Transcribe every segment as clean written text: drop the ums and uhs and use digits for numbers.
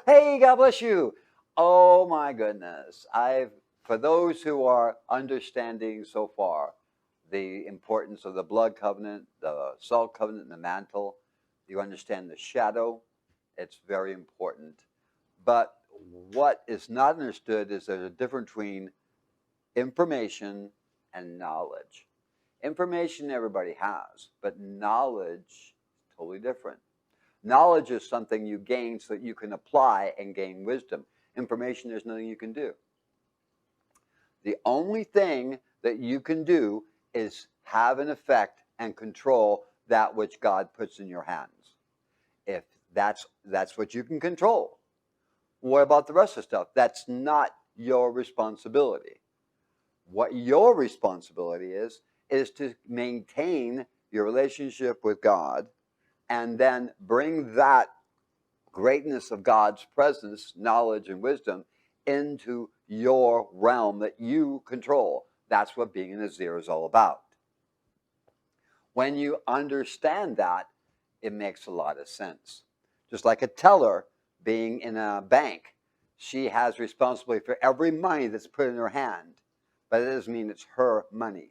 Hey, God bless you. Oh my goodness. For those who are understanding so far the importance of the blood covenant, the salt covenant, and the mantle, you understand the shadow. It's very important. But what is not understood is there's a difference between information and knowledge. Information everybody has, but knowledge is totally different. Knowledge is something you gain so that you can apply and gain wisdom. Information, there's nothing you can do. The only thing that you can do is have an effect and control that which God puts in your hands. If that's what you can control. What about the rest of the stuff? That's not your responsibility. What your responsibility is to maintain your relationship with God and then bring that greatness of God's presence, knowledge, and wisdom into your realm that you control. That's what being a Nazir is all about. When you understand that, it makes a lot of sense. Just like a teller being in a bank, she has responsibility for every money that's put in her hand, but it doesn't mean it's her money.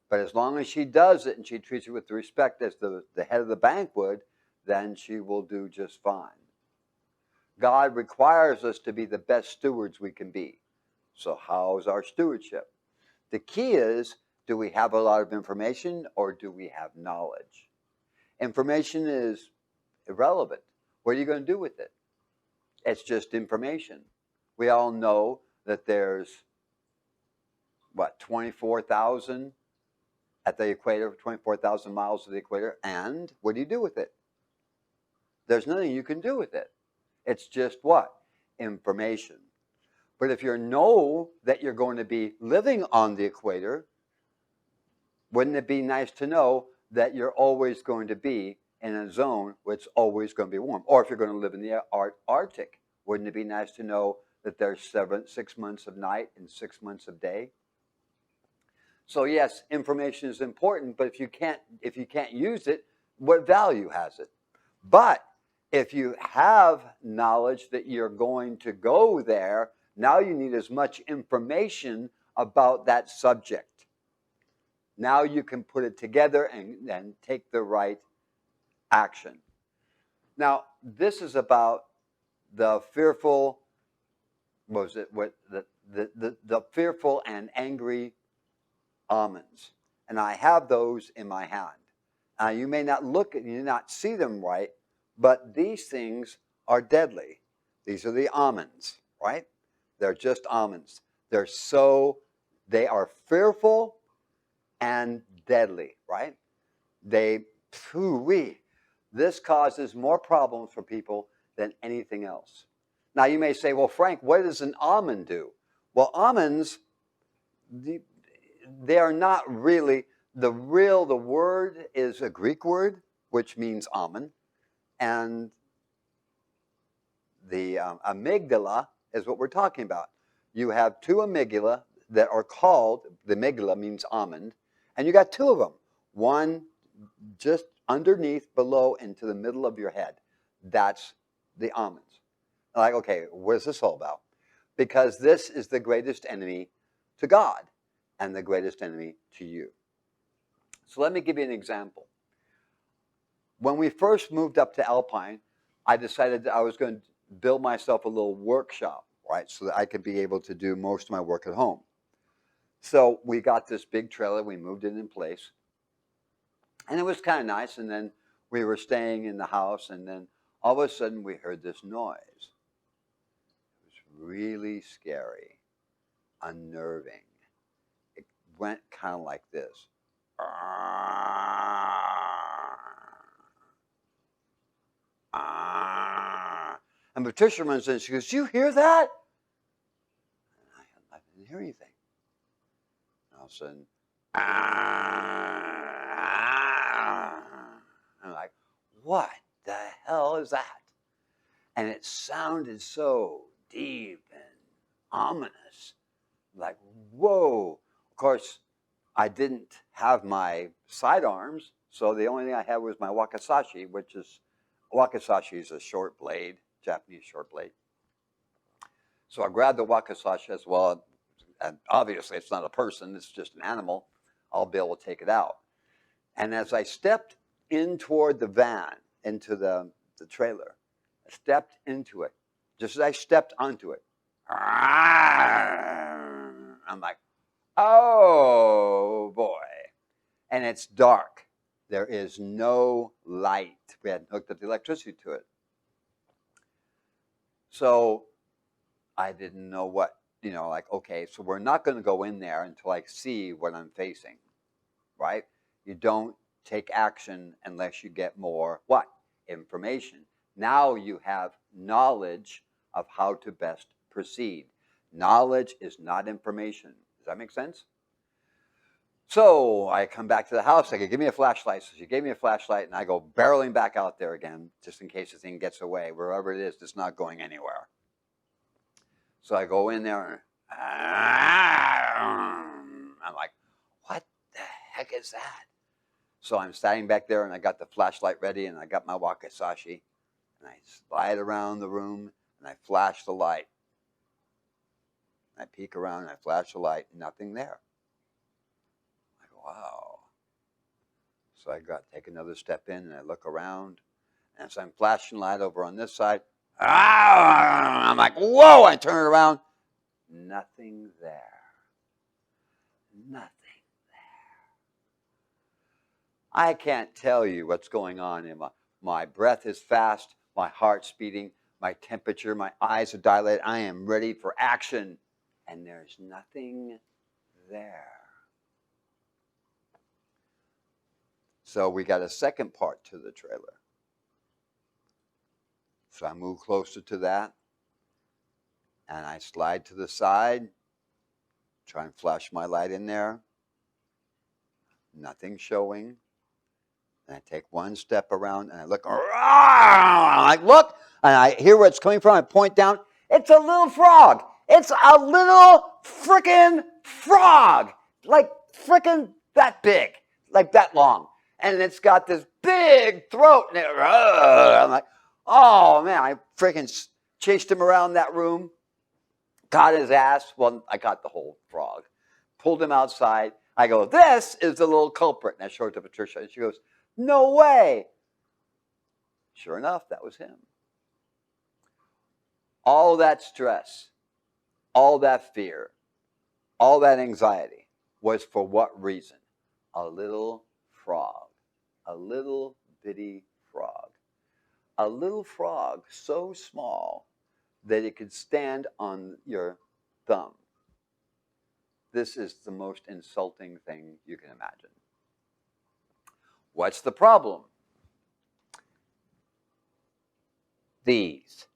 But as long as she does it and she treats it with the respect as the head of the bank would, then she will do just fine. God requires us to be the best stewards we can be. So how's our stewardship? The key is, do we have a lot of information or do we have knowledge? Information is irrelevant. What are you going to do with it? It's just information. We all know that there's, 24,000 at the equator, 24,000 miles of the equator, and what do you do with it? There's nothing you can do with it. It's just what? Information. But if you know that you're going to be living on the equator, wouldn't it be nice to know that you're always going to be in a zone where it's always going to be warm? Or if you're going to live in the Arctic, wouldn't it be nice to know that there's 6 months of night and 6 months of day? So yes, information is important, but if you can't use it, what value has it? But if you have knowledge that you're going to go there, now you need as much information about that subject. Now you can put it together and take the right action. Now, this is about the fearful, the fearful and angry almonds. And I have those in my hand. You may not see them right, but these things are deadly. These are the almonds, right? They're just almonds. They are fearful and deadly, right? This causes more problems for people than anything else. Now you may say, well, Frank, what does an almond do? Well, almonds, they are not really, the word is a Greek word, which means almond. And the amygdala is what we're talking about. You have two amygdala that are called, the amygdala means almond, and you got two of them. One just underneath, below, and to the middle of your head. That's the almonds. Like, okay, what is this all about? Because this is the greatest enemy to God and the greatest enemy to you. So let me give you an example. When we first moved up to Alpine, I decided that I was going to build myself a little workshop, right, so that I could be able to do most of my work at home. So we got this big trailer, we moved it in place, and it was kind of nice, and then we were staying in the house, and then all of a sudden we heard this noise. It was really scary, unnerving. It went kind of like this. And Patricia runs in, she goes, "Do you hear that?" And I didn't hear anything. And all of a sudden, I'm like, what the hell is that? And it sounded so deep and ominous. Like, whoa. Of course, I didn't have my sidearms, so the only thing I had was my wakizashi, which is a short blade, Japanese short blade. So I grabbed the wakizashi as well, and obviously it's not a person, it's just an animal. I'll be able to take it out. And as I stepped in toward the van, into the trailer, I stepped into it. Just as I stepped onto it, I'm like, oh boy. And it's dark. There is no light. We hadn't hooked up the electricity to it. So I didn't know what, like, okay, so we're not going to go in there until I see what I'm facing, right? You don't take action unless you get more, what? Information. Now you have knowledge of how to best proceed. Knowledge is not information. Does that make sense? So I come back to the house. I go, give me a flashlight. So she gave me a flashlight, and I go barreling back out there again, just in case the thing gets away. Wherever it is, it's not going anywhere. So I go in there, and I'm like, what the heck is that? So I'm standing back there, and I got the flashlight ready, and I got my wakizashi, and I slide around the room, and I flash the light. I peek around, and I flash the light, nothing there. Wow. So I take another step in, and I look around, and so I'm flashing light over on this side. I'm like, whoa! I turn it around. Nothing there. Nothing there. I can't tell you what's going on in my breath is fast, my heart's beating, my temperature, my eyes are dilated. I am ready for action, and there's nothing there. So we got a second part to the trailer. So I move closer to that, and I slide to the side, try and flash my light in there. Nothing showing. And I take one step around, and I look around. I'm like, look, and I hear where it's coming from. I point down. It's a little frog. It's a little freaking frog, like freaking that big, like that long. And it's got this big throat. And I'm like, oh, man, I freaking chased him around that room, got his ass. Well, I got the whole frog, pulled him outside. I go, this is the little culprit. And I showed it to Patricia, and she goes, no way. Sure enough, that was him. All that stress, all that fear, all that anxiety was for what reason? A little frog. A little bitty frog. A little frog so small that it could stand on your thumb. This is the most insulting thing you can imagine. What's the problem? These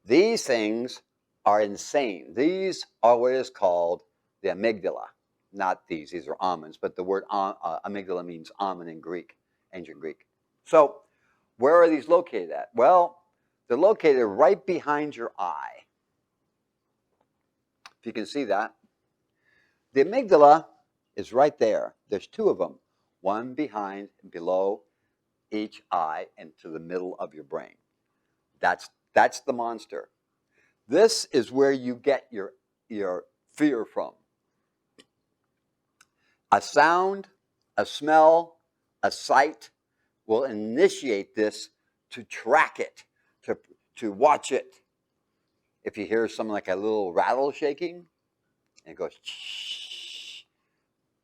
things are insane. These are what is called the amygdala. Not these are almonds, but the word amygdala means almond in Greek, ancient Greek. So where are these located at? Well, they're located right behind your eye. If you can see that. The amygdala is right there. There's two of them, one behind and below each eye and to the middle of your brain. That's the monster. This is where you get your fear from. A sound, a smell, a sight will initiate this to track it, to watch it. If you hear something like a little rattle shaking, and it goes, shh,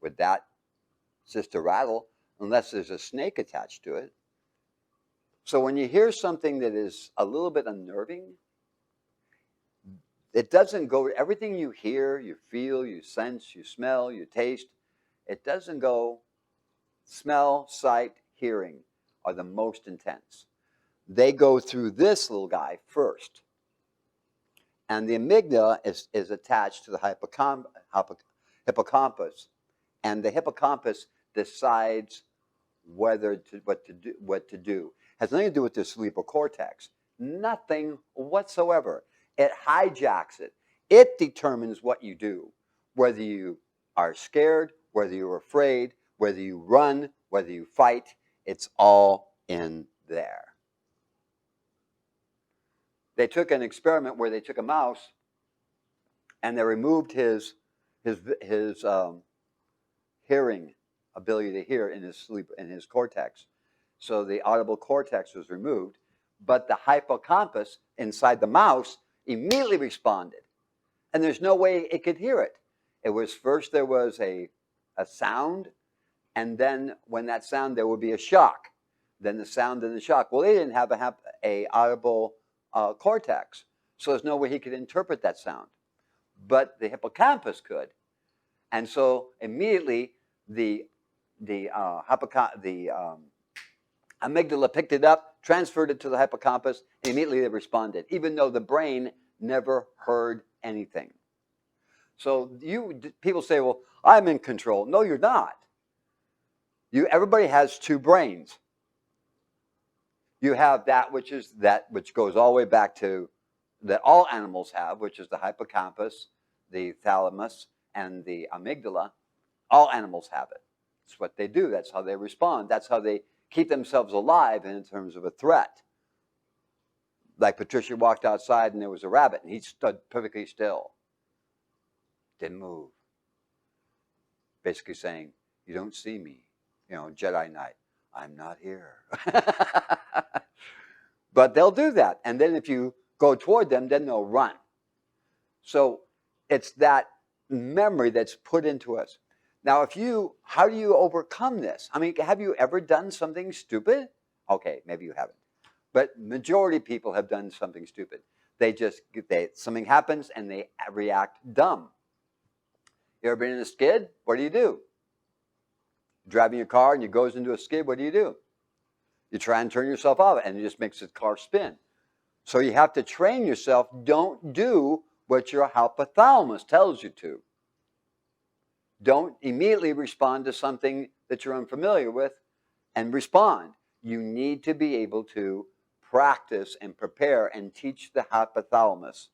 with that, it's just a rattle, unless there's a snake attached to it. So when you hear something that is a little bit unnerving, it doesn't go, everything you hear, you feel, you sense, you smell, you taste, it doesn't go smell, sight, hearing are the most intense. They go through this little guy first. And the amygdala is attached to the hippocampus. And the hippocampus decides what to do. Has nothing to do with the cerebral cortex. Nothing whatsoever. It hijacks it. It determines what you do. Whether you are scared, whether you're afraid, whether you run, whether you fight, it's all in there. They took an experiment where they took a mouse and they removed his hearing ability to hear in his sleep, in his cortex. So the audible cortex was removed, but the hippocampus inside the mouse immediately responded. And there's no way it could hear it. It was first there was a sound, and then when that sound, there would be a shock. Then the sound and the shock. Well, they didn't have a audible cortex, so there's no way he could interpret that sound. But the hippocampus could. And so immediately the amygdala picked it up, transferred it to the hippocampus, and immediately they responded, even though the brain never heard anything. So people say, well, I'm in control. No, you're not. Everybody has two brains. You have that which goes all the way back to that all animals have, which is the hippocampus, the thalamus, and the amygdala. All animals have it. It's what they do. That's how they respond. That's how they keep themselves alive in terms of a threat. Like Patricia walked outside and there was a rabbit and he stood perfectly still. Didn't move. Basically saying, you don't see me. Jedi Knight. I'm not here. But they'll do that. And then if you go toward them, then they'll run. So it's that memory that's put into us. Now, how do you overcome this? I mean, have you ever done something stupid? Okay, maybe you haven't. But majority of people have done something stupid. Something happens and they react dumb. You ever been in a skid? What do? You're driving your car and it goes into a skid. What do? You try and turn yourself off and it just makes the car spin. So you have to train yourself. Don't do what your hypothalamus tells you to. Don't immediately respond to something that you're unfamiliar with and respond. You need to be able to practice and prepare and teach the hypothalamus.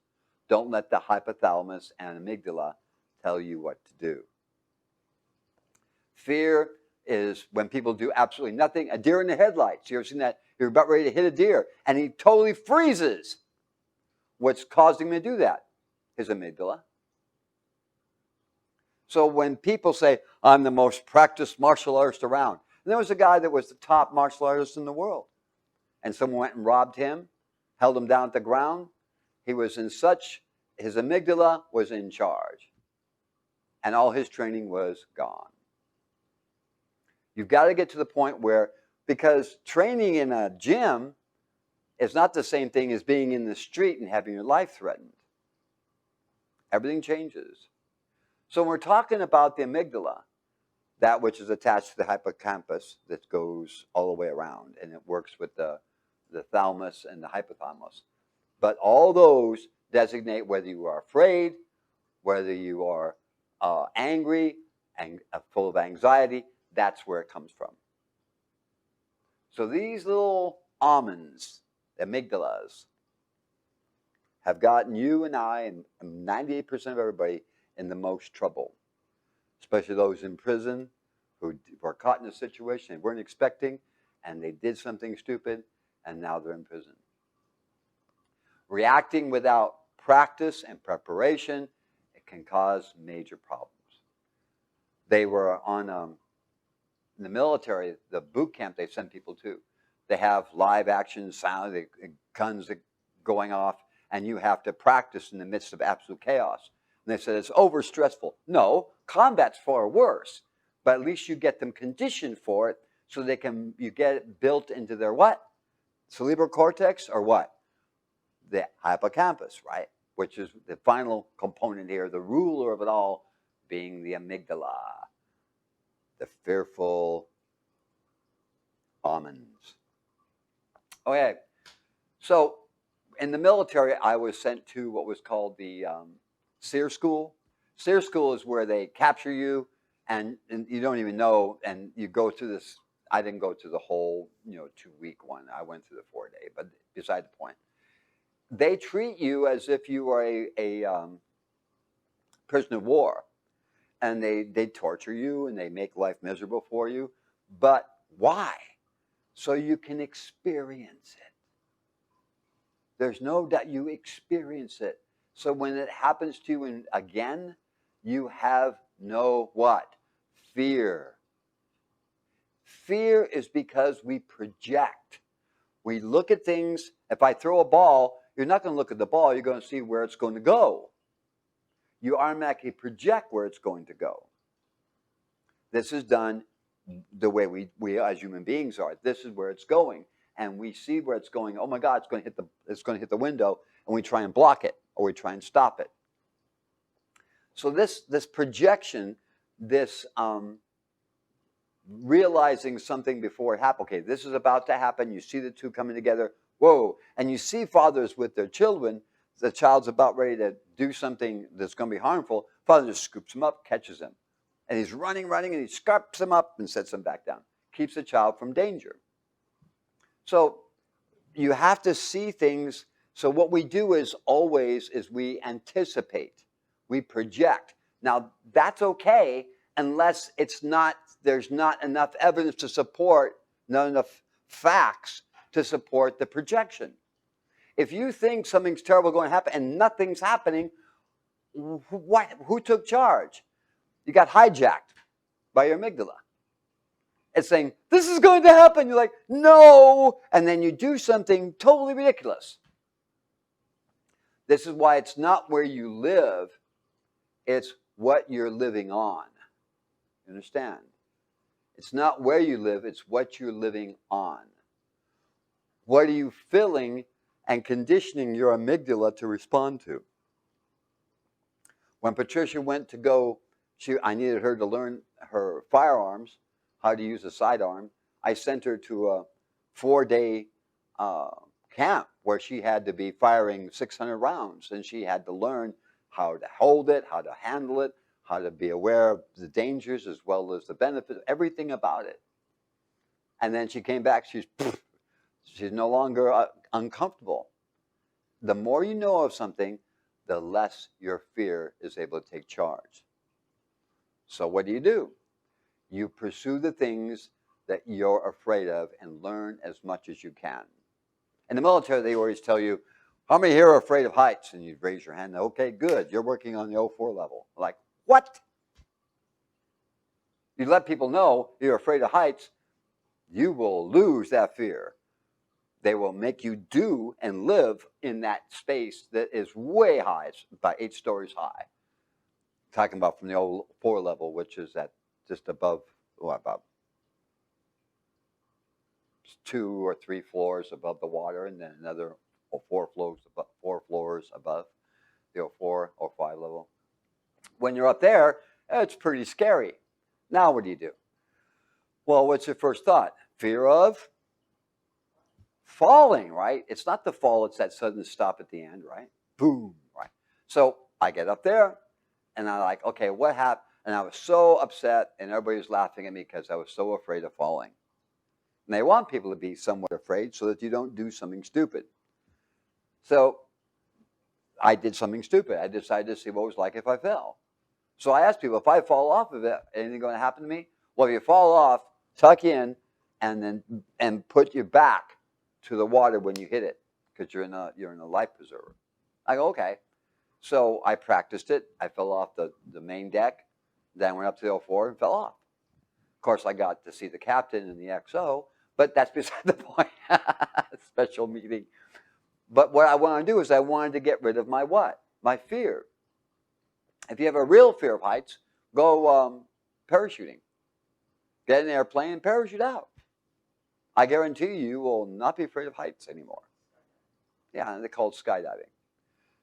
Don't let the hypothalamus and amygdala tell you what to do. Fear is when people do absolutely nothing. A deer in the headlights. You ever seen that? You're about ready to hit a deer and he totally freezes. What's causing him to do that? His amygdala. So when people say, I'm the most practiced martial artist around, and there was a guy that was the top martial artist in the world, and someone went and robbed him, held him down at the ground. His amygdala was in charge, and all his training was gone. You've got to get to the point where, because training in a gym is not the same thing as being in the street and having your life threatened. Everything changes. So when we're talking about the amygdala, that which is attached to the hippocampus that goes all the way around, and it works with the thalamus and the hypothalamus. But all those designate whether you are afraid, whether you are angry and full of anxiety. That's where it comes from. So these little almonds, the amygdalas, have gotten you and I and 98% of everybody in the most trouble, especially those in prison who were caught in a situation they weren't expecting and they did something stupid and now they're in prison. Reacting without practice and preparation, it can cause major problems. They were on in the military, the boot camp they send people to. They have live action sound, guns going off, and you have to practice in the midst of absolute chaos. And they said it's over stressful. No, combat's far worse, but at least you get them conditioned for it so you get it built into their what? Cerebral cortex or what? The hippocampus, right? Which is the final component here, the ruler of it all being the amygdala, the fearful almonds. Okay, so in the military, I was sent to what was called the SEER school. SEER school is where they capture you and you don't even know, and you go through this. I didn't go through the whole 2-week one. I went through the 4-day, but beside the point. They treat you as if you are a prisoner of war, and they torture you and they make life miserable for you. But why? So you can experience it. There's no doubt you experience it. So when it happens to you again, you have no what? Fear. Fear is because we project. We look at things. If I throw a ball, you're not going to look at the ball. You're going to see where it's going to go. You automatically project where it's going to go. This is done the way we as human beings are. This is where it's going. And we see where it's going. Oh my God, it's going to hit the window, and we try and block it, or we try and stop it. So this projection, this realizing something before it happens. Okay, this is about to happen. You see the two coming together. Whoa. And you see fathers with their children. The child's about ready to do something that's going to be harmful. Father just scoops him up, catches him. And he's running, and he scarps him up and sets him back down. Keeps the child from danger. So you have to see things. So what we do is we anticipate. We project. Now, that's okay unless there's not enough evidence to support, not enough facts to support the projection. If you think something's terrible going to happen and nothing's happening, who took charge? You got hijacked by your amygdala. It's saying, this is going to happen. You're like, no. And then you do something totally ridiculous. This is why it's not where you live, it's what you're living on. You understand? It's not where you live, it's what you're living on. What are you filling and conditioning your amygdala to respond to? When Patricia went to go, I needed her to learn her firearms, how to use a sidearm. I sent her to a 4-day camp where she had to be firing 600 rounds, and she had to learn how to hold it, how to handle it, how to be aware of the dangers as well as the benefits, everything about it. And then she came back, she's no longer uncomfortable. The more you know of something, the less your fear is able to take charge. So what do? You pursue the things that you're afraid of and learn as much as you can. In the military, they always tell you, how many here are afraid of heights? And you raise your hand. Okay, good. You're working on the 04 level. Like, what? You let people know you're afraid of heights, you will lose that fear. They will make you do and live in that space that is way high. It's about 8 stories high. Talking about from the 04 level, which is at just above, about 2 or 3 floors above the water, and then another 4 floors above the 04 or 05 level. When you're up there, it's pretty scary. Now what do? Well, what's your first thought? Fear of falling, right? It's not the fall, it's that sudden stop at the end, right? Boom, right? So I get up there, and I'm like, okay, what happened? And I was so upset, and everybody was laughing at me because I was so afraid of falling. And they want people to be somewhat afraid so that you don't do something stupid. So I did something stupid. I decided to see what it was like if I fell. So I asked people, if I fall off of it, anything going to happen to me? Well, if you fall off, tuck in and put your back to the water when you hit it, because you're in a life preserver. I go, okay. So I practiced it. I fell off the main deck. Then I went up to the 04 and fell off. Of course, I got to see the captain and the XO, but that's beside the point. Special meeting. But what I wanted to do is I wanted to get rid of my what? My fear. If you have a real fear of heights, go parachuting. Get in an airplane and parachute out. I guarantee you will not be afraid of heights anymore. Yeah, they're called skydiving.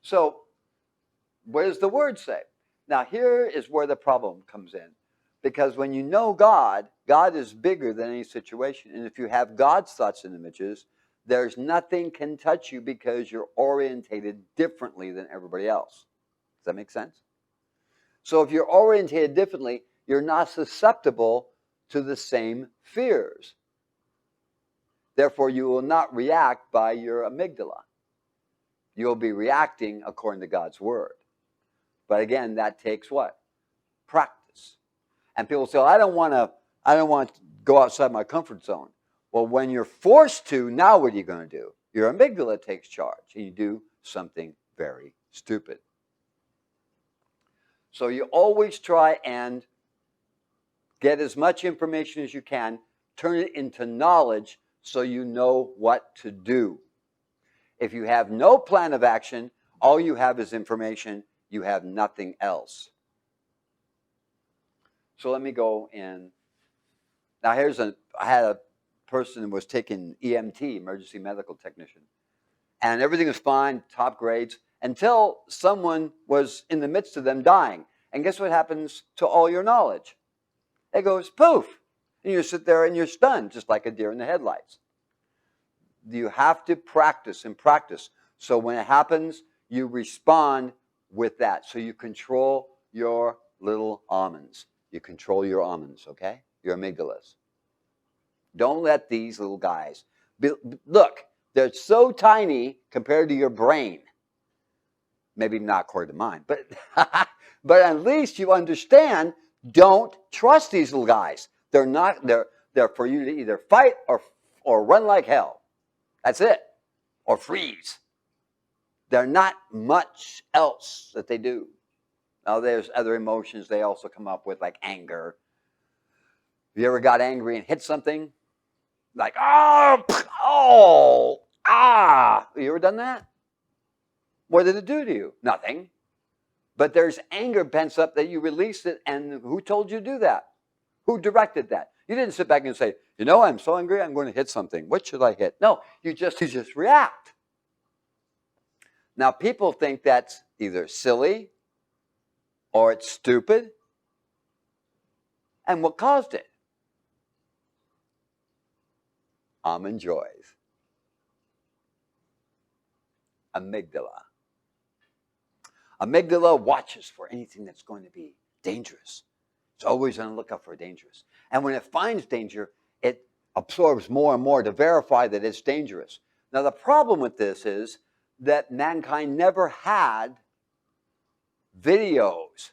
So what does the word say? Now here is where the problem comes in. Because when you know God, God is bigger than any situation. And if you have God's thoughts and images, there's nothing can touch you because you're orientated differently than everybody else. Does that make sense? So if you're orientated differently, you're not susceptible to the same fears. Therefore, you will not react by your amygdala. You'll be reacting according to God's word. But again, that takes what? Practice. And people say, I don't want to go outside my comfort zone. Well, when you're forced to, now what are you going to do? your amygdala takes charge and you do something very stupid. So you always try and get as much information as you can, turn it into knowledge so you know what to do. If you have no plan of action, all you have is information, you have nothing else. So let me go in. Now I had a person who was taking EMT, emergency medical technician, and everything was fine, top grades, until someone was in the midst of them dying. And guess what happens to all your knowledge? It goes poof. And you sit there and you're stunned, just like a deer in the headlights. You have to practice and practice. So when it happens, you respond with that. So you control your little almonds. You control your almonds, okay? Your amygdalas. Don't let these little guys look, they're so tiny compared to your brain. Maybe not according to mine, but but at least you understand, don't trust these little guys. They're for you to either fight or run like hell. That's it. Or freeze. They're not much else that they do. Now there's other emotions they also come up with, like anger. Have you ever got angry and hit something? Like, you ever done that? What did it do to you? Nothing. But there's anger pent up that you released it, and who told you to do that? Who directed that? You didn't sit back and say, I'm so angry, I'm going to hit something. What should I hit? No, you just react. Now, people think that's either silly or it's stupid. And what caused it? Almond joys. Amygdala. Amygdala watches for anything that's going to be dangerous. It's always on the lookout for dangerous. And when it finds danger, it absorbs more and more to verify that it's dangerous. Now, the problem with this is that mankind never had videos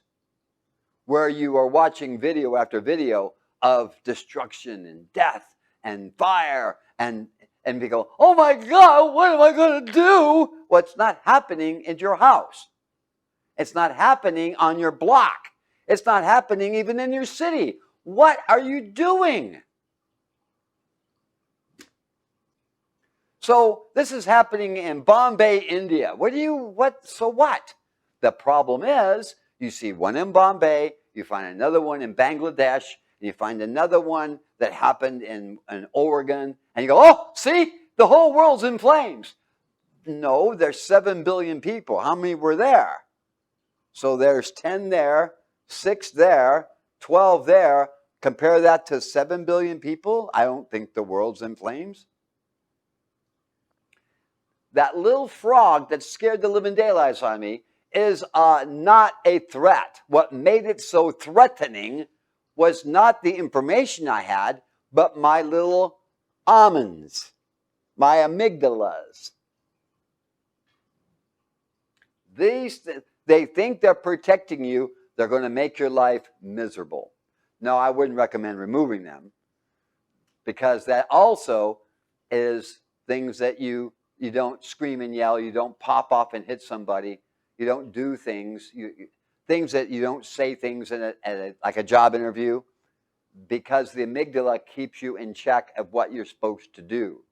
where you are watching video after video of destruction and death and fire and we go, oh my God, what am I going to do? Well, it's not happening in your house. It's not happening on your block. It's not happening even in your city. What are you doing? So this is happening in Bombay, India. So what? The problem is, you see one in Bombay, you find another one in Bangladesh, and you find another one that happened in Oregon, and you go, oh, see, the whole world's in flames. No, there's 7 billion people. How many were there? So there's 10 there, 6 there, 12 there. Compare that to 7 billion people. I don't think the world's in flames. That little frog that scared the living daylights out of me is not a threat. What made it so threatening was not the information I had, but my little almonds, my amygdalas. They think they're protecting you. They're going to make your life miserable. No, I wouldn't recommend removing them, because that also is things that you don't scream and yell. You don't pop off and hit somebody. You don't do things. Things that you don't say things like a job interview, because the amygdala keeps you in check of what you're supposed to do.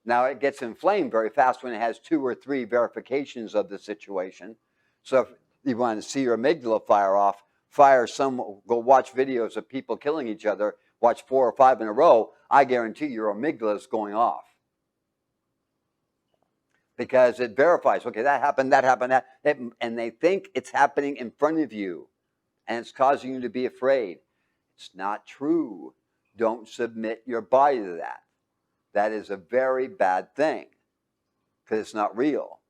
Now, it gets inflamed very fast when it has 2 or 3 verifications of the situation. So if you want to see your amygdala go watch videos of people killing each other, watch 4 or 5 in a row, I guarantee your amygdala is going off. Because it verifies, okay, that happened, and they think it's happening in front of you, and it's causing you to be afraid. It's not true. Don't submit your body to that. That is a very bad thing, because it's not real.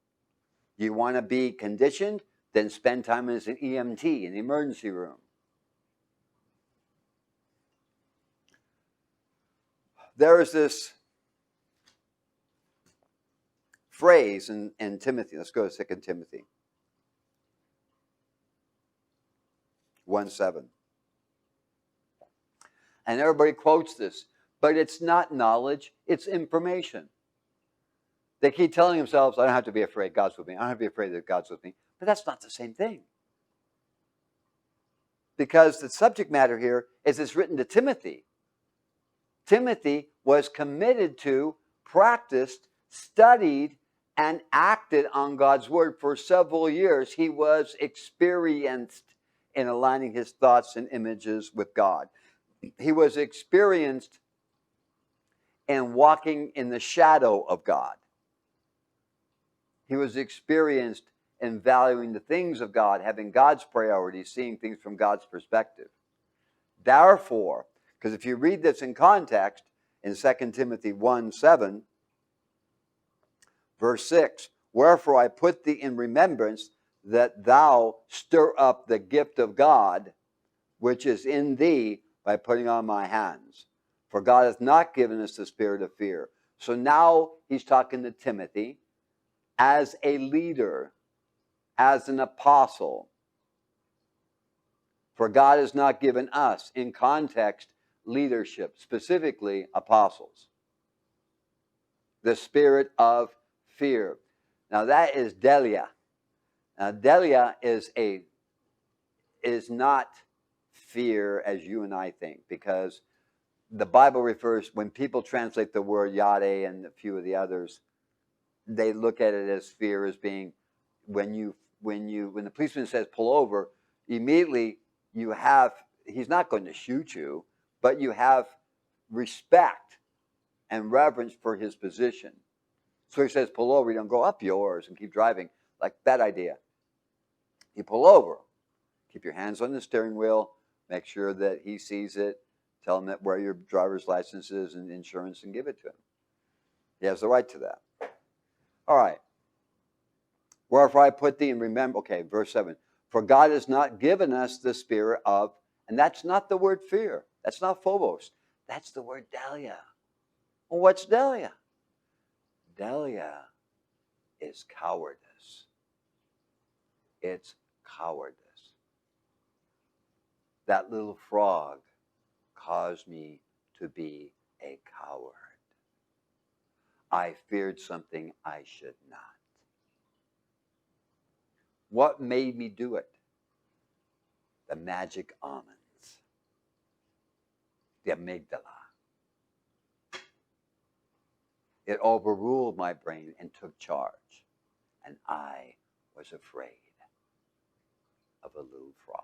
You want to be conditioned? Then spend time as an EMT in the emergency room. There is this phrase in Timothy. Let's go to 2 Timothy 1:7. And everybody quotes this, but it's not knowledge, it's information. They keep telling themselves, I don't have to be afraid, God's with me. I don't have to be afraid that God's with me. But that's not the same thing. Because the subject matter here is it's written to Timothy. Timothy was committed to, practiced, studied, and acted on God's word for several years. He was experienced in aligning his thoughts and images with God. He was experienced in walking in the shadow of God. He was experienced in valuing the things of God, having God's priorities, seeing things from God's perspective. Therefore, because if you read this in context, in 2 Timothy 1:7, verse 6, wherefore I put thee in remembrance that thou stir up the gift of God, which is in thee by putting on my hands. For God hath not given us the spirit of fear. So now he's talking to Timothy as a leader, as an apostle. For God has not given us, in context, leadership, specifically apostles, the spirit of fear. Now that is Delia. Now Delia is not fear as you and I think, because the Bible refers, when people translate the word yade and a few of the others, they look at it as fear as being when the policeman says pull over, immediately you have, he's not going to shoot you, but you have respect and reverence for his position. So he says pull over, you don't go up yours and keep driving, like that idea. You pull over, keep your hands on the steering wheel, make sure that he sees it, tell him that where your driver's license is and insurance, and give it to him. He has the right to that. All right. Wherefore I put thee in remember, okay, verse 7. For God has not given us the spirit of, and that's not the word fear. That's not phobos. That's the word Delia. Well, what's Delia? Delia is cowardice. It's cowardice. That little frog caused me to be a coward. I feared something I should not. What made me do it? The magic almonds. The amygdala. It overruled my brain and took charge. And I was afraid of a little frog.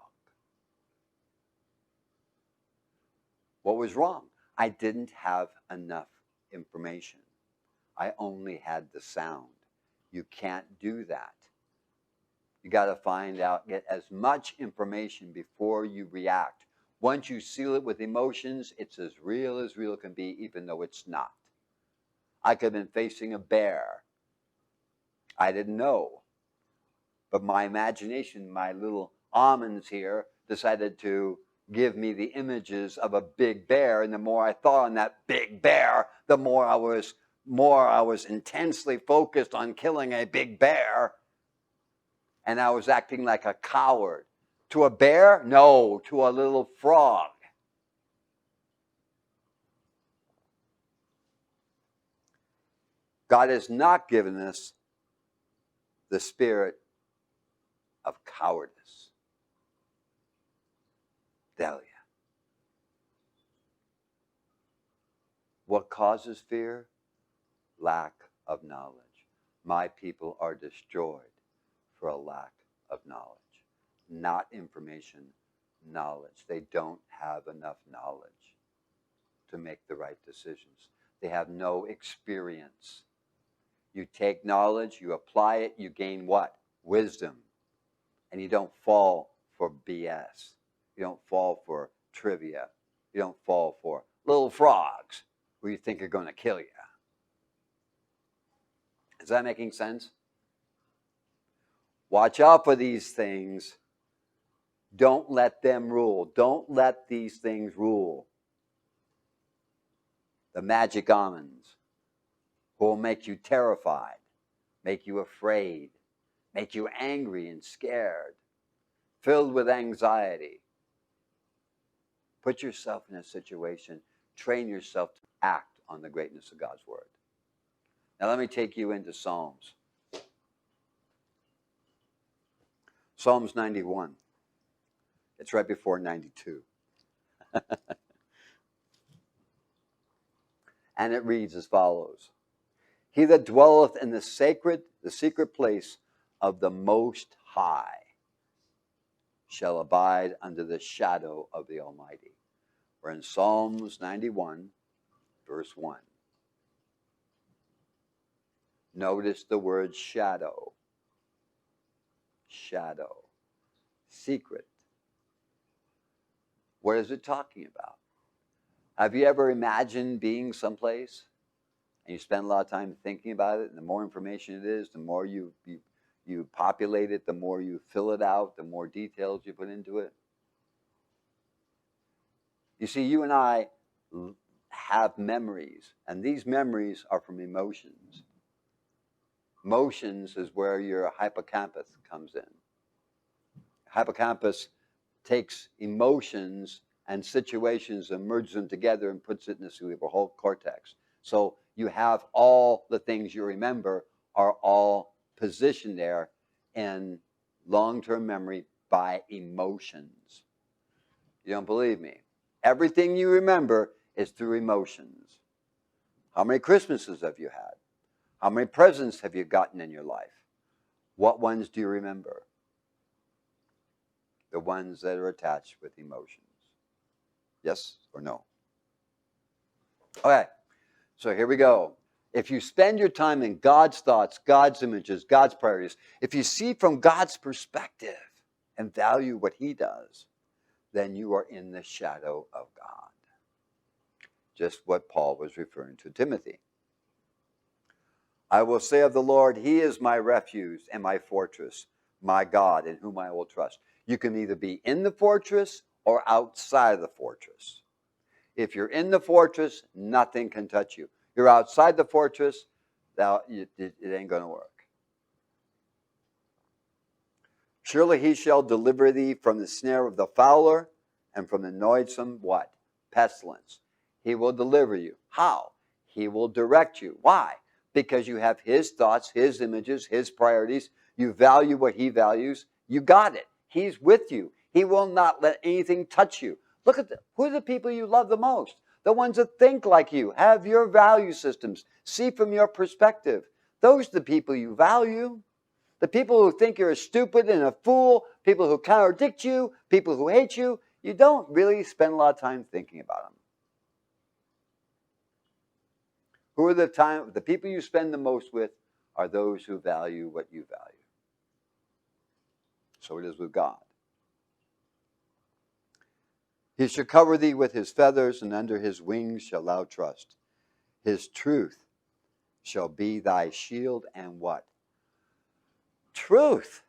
What was wrong? I didn't have enough information. I only had the sound. You can't do that. You got to find out, get as much information before you react. Once you seal it with emotions, it's as real can be, even though it's not. I could have been facing a bear. I didn't know. But my imagination, my little almonds here, decided to give me the images of a big bear. And the more I thought on that big bear, the more I was intensely focused on killing a big bear. And I was acting like a coward. To a bear? No, to a little frog. God has not given us the spirit of cowardice. Delia. What causes fear? Lack of knowledge. My people are destroyed for a lack of knowledge. Not information, knowledge. They don't have enough knowledge to make the right decisions. They have no experience. You take knowledge, you apply it, you gain what? Wisdom. And you don't fall for BS. You don't fall for trivia. You don't fall for little frogs who you think are going to kill you. Is that making sense? Watch out for these things. Don't let them rule. Don't let these things rule. The magic almonds who will make you terrified, make you afraid, make you angry and scared, filled with anxiety. Put yourself in a situation, train yourself to act on the greatness of God's word. Now let me take you into Psalms. Psalms 91. It's right before 92. And it reads as follows. He that dwelleth in the secret place of the Most High shall abide under the shadow of the Almighty. We're in Psalms 91, verse 1. Notice the word shadow. Shadow. Secret. What is it talking about? Have you ever imagined being someplace and you spend a lot of time thinking about it, and the more information it is, the more you populate it, the more you fill it out, the more details you put into it? You see, you and I have memories, and these memories are from emotions. Emotions is where your hippocampus comes in. Hippocampus takes emotions and situations and merges them together and puts it in the cerebral cortex. So you have all the things you remember are all positioned there in long-term memory by emotions. You don't believe me? Everything you remember is through emotions. How many Christmases have you had? How many presents have you gotten in your life? What ones do you remember? The ones that are attached with emotions. Yes or no? Okay, so here we go. If you spend your time in God's thoughts, God's images, God's priorities, if you see from God's perspective and value what He does, then you are in the shadow of God. Just what Paul was referring to Timothy. I will say of the Lord, He is my refuge and my fortress, my God, in whom I will trust. You can either be in the fortress or outside of the fortress. If you're in the fortress, nothing can touch you. You're outside the fortress, it ain't going to work. Surely He shall deliver thee from the snare of the fowler and from the noisome what? Pestilence. He will deliver you. How? He will direct you. Why? Because you have His thoughts, His images, His priorities. You value what He values. You got it. He's with you. He will not let anything touch you. Look at who are the people you love the most? The ones that think like you, have your value systems, see from your perspective. Those are the people you value. The people who think you're a stupid and a fool, people who contradict you, people who hate you, you don't really spend a lot of time thinking about them. Who are the people you spend the most with are those who value what you value. So it is with God. He shall cover thee with His feathers, and under His wings shalt thou trust. His truth shall be thy shield and what? Truth.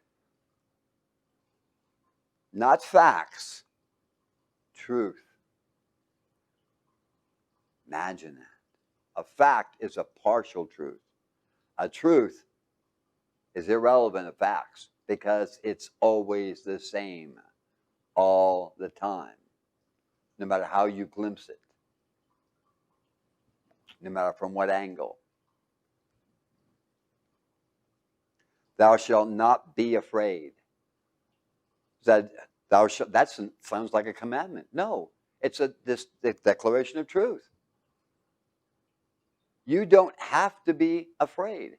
Not facts. Truth. Imagine that. A fact is a partial truth. A truth is irrelevant of facts because it's always the same all the time, no matter how you glimpse it, no matter from what angle. Thou shalt not be afraid. That sounds like a commandment. No, it's this declaration of truth. You don't have to be afraid.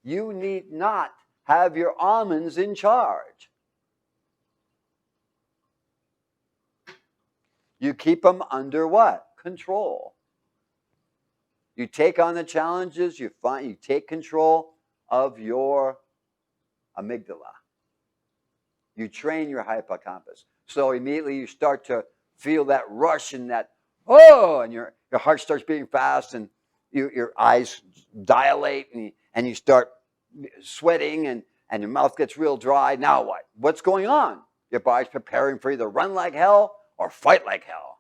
You need not have your almonds in charge. You keep them under what? Control. You take on the challenges, you take control of your amygdala. You train your hippocampus. So immediately you start to feel that rush and that, and your heart starts beating fast and your eyes dilate and you start sweating and your mouth gets real dry. Now what? What's going on? Your body's preparing for either run like hell or fight like hell.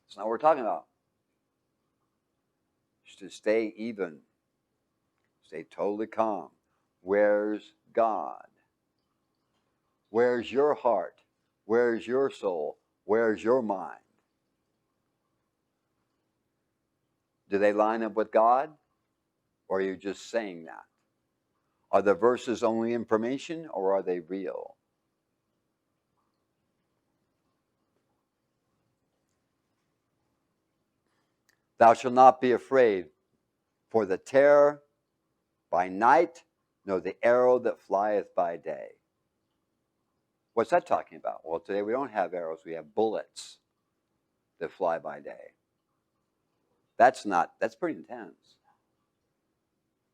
That's not what we're talking about. Just to stay even. Stay totally calm. Where's God? Where's your heart? Where's your soul? Where's your mind? Do they line up with God? Or are you just saying that? Are the verses only information or are they real? Thou shalt not be afraid for the terror by night, nor the arrow that flieth by day. What's that talking about? Well, today we don't have arrows, we have bullets that fly by day. That's pretty intense.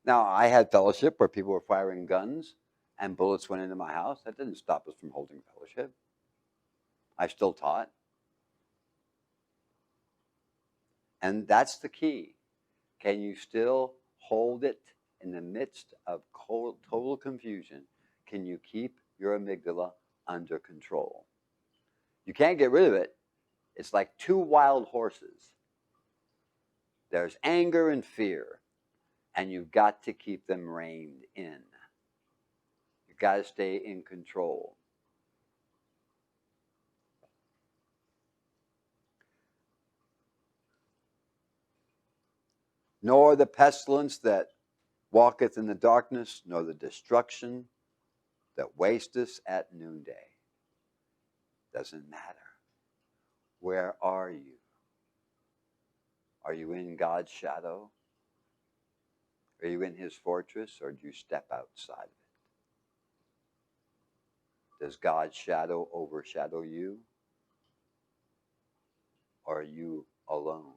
Now, I had fellowship where people were firing guns and bullets went into my house. That didn't stop us from holding fellowship. I still taught. And that's the key. Can you still hold it in the midst of total confusion? Can you keep your amygdala under control? You can't get rid of it. It's like two wild horses. There's anger and fear, and you've got to keep them reined in. You've got to stay in control. Nor the pestilence that walketh in the darkness, nor the destruction that wasteth at noonday. Doesn't matter. Where are you? Are you in God's shadow? Are you in his fortress, or do you step outside of it? Does God's shadow overshadow you? Or are you alone?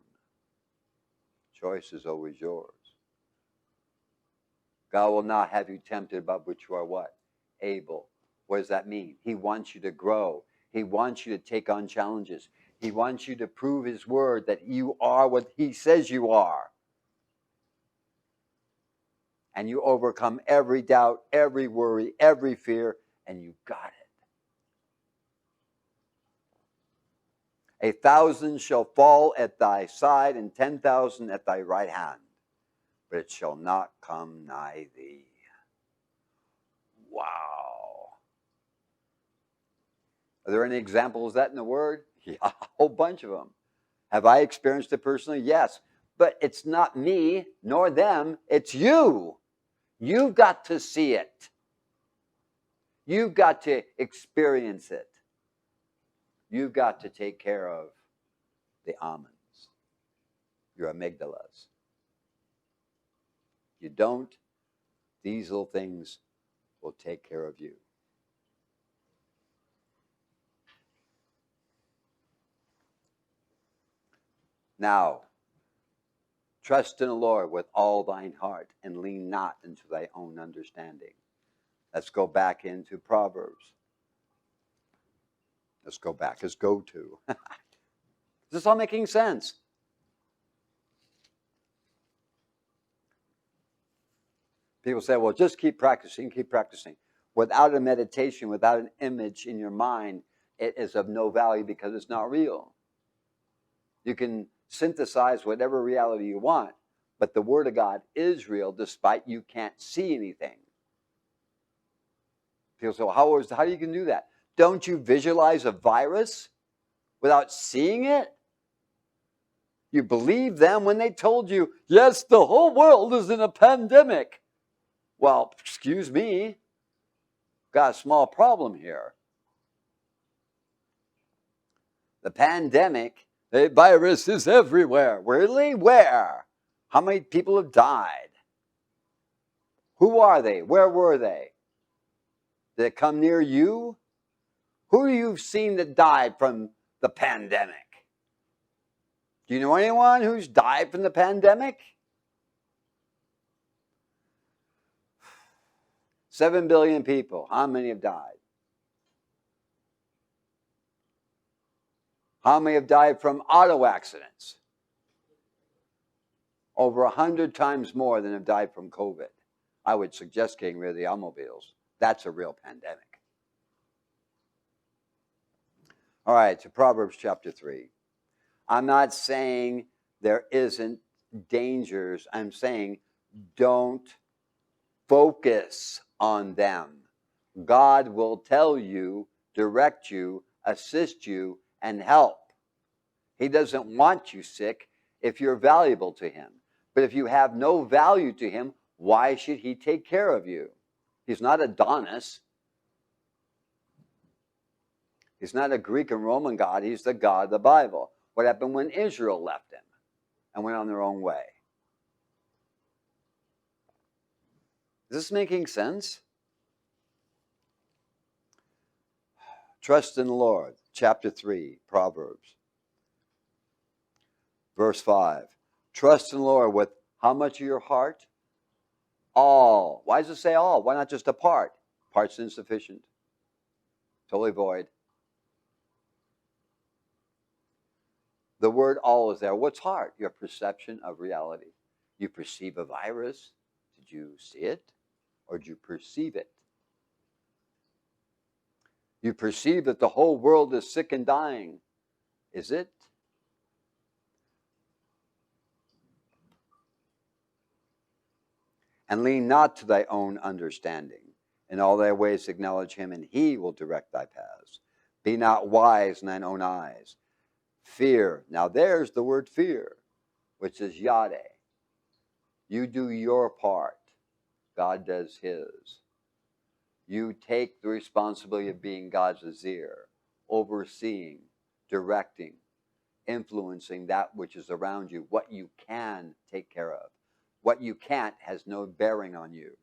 Choice is always yours. God will not have you tempted above which you are what? Able. What does that mean? He wants you to grow. He wants you to take on challenges. He wants you to prove his word that you are what he says you are. And you overcome every doubt, every worry, every fear, and you got it. 1,000 shall fall at thy side, and 10,000 at thy right hand, but it shall not come nigh thee. Wow. Are there any examples of that in the Word? Yeah, a whole bunch of them. Have I experienced it personally? Yes. But it's not me, nor them. It's you. You've got to see it. You've got to experience it. You've got to take care of the almonds, your amygdalas. You don't, these little things will take care of you. Now, trust in the Lord with all thine heart, and lean not into thy own understanding. Let's go back into Proverbs. Let's go back. Let's go to. Is this all making sense? People say, well, just keep practicing, keep practicing. Without a meditation, without an image in your mind, it is of no value because it's not real. You can synthesize whatever reality you want, but the Word of God is real despite you can't see anything. People say, well, how you can do that? Don't you visualize a virus without seeing it? You believe them when they told you, yes, the whole world is in a pandemic. Well, excuse me, got a small problem here. The pandemic, the virus is everywhere. Really? Where? How many people have died? Who are they? Where were they? Did it come near you? Who you've seen that died from the pandemic? Do you know anyone who's died from the pandemic? 7 billion people. How many have died? How many have died from auto accidents? Over 100 times more than have died from COVID. I would suggest getting rid of the automobiles. That's a real pandemic. All right, to Proverbs chapter 3. I'm not saying there isn't dangers. I'm saying don't focus on them. God will tell you, direct you, assist you, and help. He doesn't want you sick if you're valuable to him. But if you have no value to him, why should he take care of you? He's not Adonis. He's not a Greek and Roman God. He's the God of the Bible. What happened when Israel left him and went on their own way? Is this making sense? Trust in the Lord. Chapter 3, Proverbs. Verse 5. Trust in the Lord with how much of your heart? All. Why does it say all? Why not just a part? Part's insufficient. Totally void. The word all is there. What's heart? Your perception of reality. You perceive a virus. Did you see it? Or did you perceive it? You perceive that the whole world is sick and dying. Is it? And lean not to thy own understanding. In all thy ways acknowledge him, and he will direct thy paths. Be not wise in thine own eyes. Fear. Now there's the word fear, which is yade. You do your part. God does his. You take the responsibility of being God's Azir, overseeing, directing, influencing that which is around you, what you can take care of. What you can't has no bearing on you.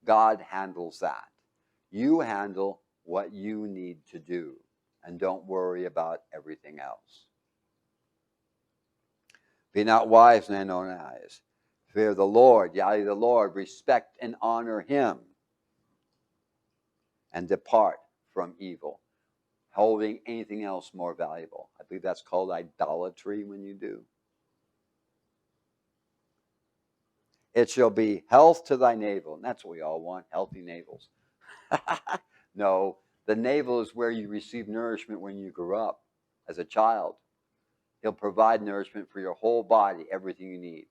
God handles that. You handle what you need to do, and don't worry about everything else. Be not wise in thine own eyes. Fear the Lord, Yahweh the Lord, respect and honor him, and depart from evil, holding anything else more valuable. I believe that's called idolatry when you do. It shall be health to thy navel. And that's what we all want, healthy navels. No, the navel is where you receive nourishment when you grew up as a child. He'll provide nourishment for your whole body, everything you need.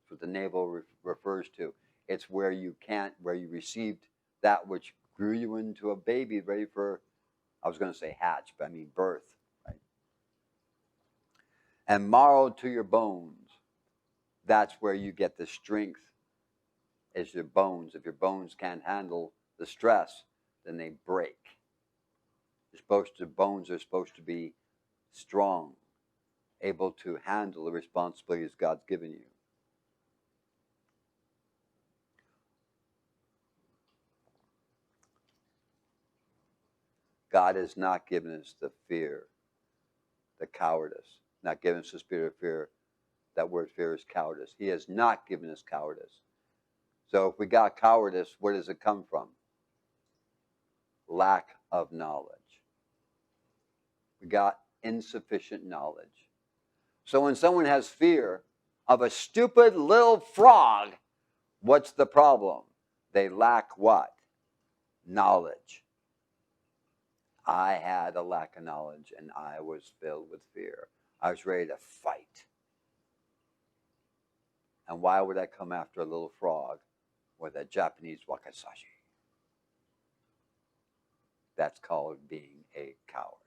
That's what the navel refers to. It's where you received that which grew you into a baby ready for, I was going to say hatch, but I mean birth. Right? And marrow to your bones. That's where you get the strength, is your bones. If your bones can't handle the stress, then they break. Bones are supposed to be strong, able to handle the responsibilities God's given you. God has not given us the fear, the cowardice, not given us the spirit of fear. That word fear is cowardice. He has not given us cowardice. So if we got cowardice, where does it come from? Lack of knowledge. We got insufficient knowledge. So when someone has fear of a stupid little frog, what's the problem? They lack what? Knowledge. I had a lack of knowledge, and I was filled with fear. I was ready to fight. And why would I come after a little frog with a Japanese wakizashi? That's called being a coward.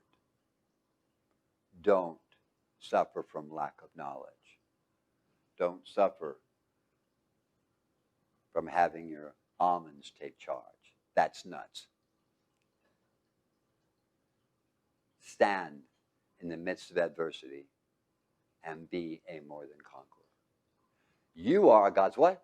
Don't suffer from lack of knowledge. Don't suffer from having your almonds take charge. That's nuts. Stand in the midst of adversity and be a more than conqueror. You are God's what?